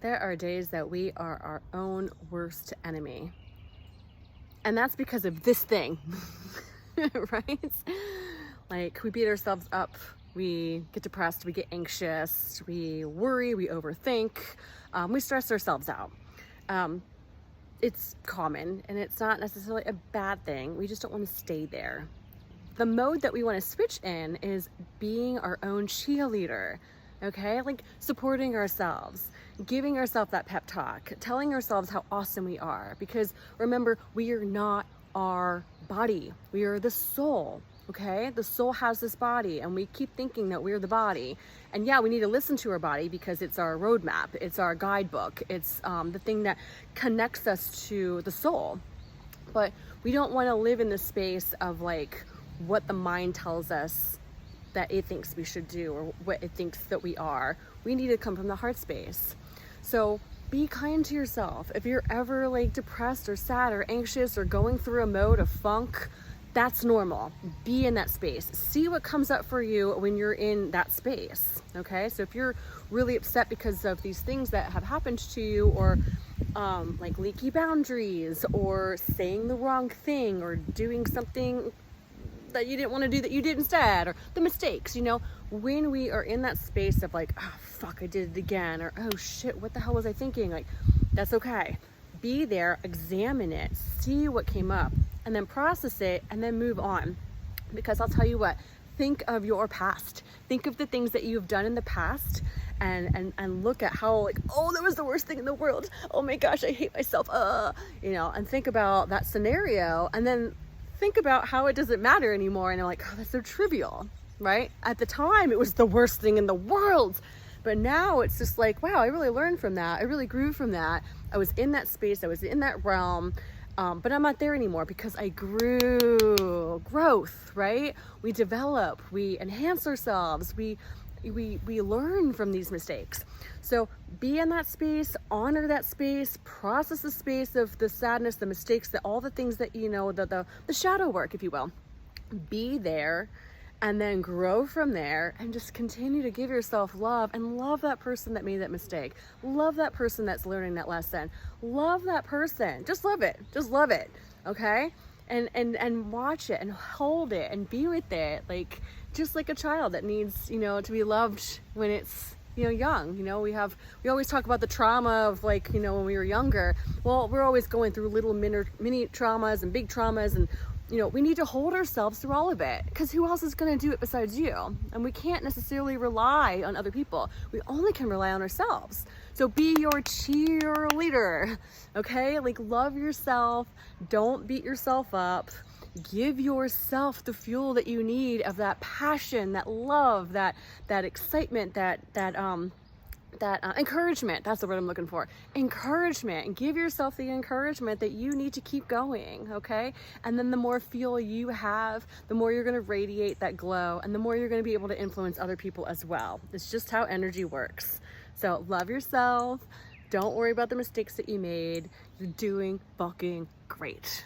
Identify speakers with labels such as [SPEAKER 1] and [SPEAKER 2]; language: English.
[SPEAKER 1] There are days that we are our own worst enemy. And that's because of this thing, right? Like, we beat ourselves up, we get depressed, we get anxious, we worry, we overthink, we stress ourselves out. It's common and it's not necessarily a bad thing. We just don't want to stay there. The mode that we want to switch in is being our own cheerleader, okay? Like supporting ourselves, giving ourselves that pep talk, telling ourselves how awesome we are. Because remember, we are not our body. We are the soul, okay? The soul has this body and we keep thinking that we're the body. And yeah, we need to listen to our body because it's our roadmap, it's our guidebook, it's the thing that connects us to the soul. But we don't want to live in the space of like what the mind tells us that it thinks we should do or what it thinks that we are. We need to come from the heart space. So be kind to yourself. If you're ever like depressed or sad or anxious or going through a mode of funk, that's normal. Be in that space. See what comes up for you when you're in that space, okay? So if you're really upset because of these things that have happened to you, or like leaky boundaries, or saying the wrong thing, or doing something that you didn't want to do that you did instead, or the mistakes, you know, when we are in that space of like, oh fuck, I did it again, or oh shit, what the hell was I thinking? Like, that's okay. Be there, examine it, see what came up, and then process it, and then move on. Because I'll tell you what, think of your past. Think of the things that you've done in the past, and look at how like, oh, that was the worst thing in the world. Oh my gosh, I hate myself. You know, and think about that scenario, and then think about how it doesn't matter anymore. And you're like, oh, that's so trivial, right? At the time, it was the worst thing in the world. But now it's just like, wow, I really learned from that. I really grew from that. I was in that space. I was in that realm. But I'm not there anymore because I grew. Growth, right? We develop, we enhance ourselves, we learn from these mistakes. So be in that space, honor that space, process the space of the sadness, the mistakes, all the things that, you know, the shadow work, if you will. Be there, and then grow from there, and just continue to give yourself love, and love that person that made that mistake. Love that person that's learning that lesson. Love that person. Just love it. Just love it. Okay? And watch it and hold it and be with it, like just like a child that needs, you know, to be loved when it's, you know, young. You know, we always talk about the trauma of like, you know, when we were younger. Well, we're always going through little mini traumas and big traumas, and you know, we need to hold ourselves through all of it, because who else is going to do it besides you? And we can't necessarily rely on other people. We only can rely on ourselves. So be your cheerleader, okay? Like, love yourself. Don't beat yourself up. Give yourself the fuel that you need of that passion, that love, that excitement, that encouragement. That's the word I'm looking for. Encouragement. And give yourself the encouragement that you need to keep going, okay? And then the more fuel you have, the more you're going to radiate that glow, and the more you're going to be able to influence other people as well. It's just how energy works. So love yourself. Don't worry about the mistakes that you made. You're doing fucking great.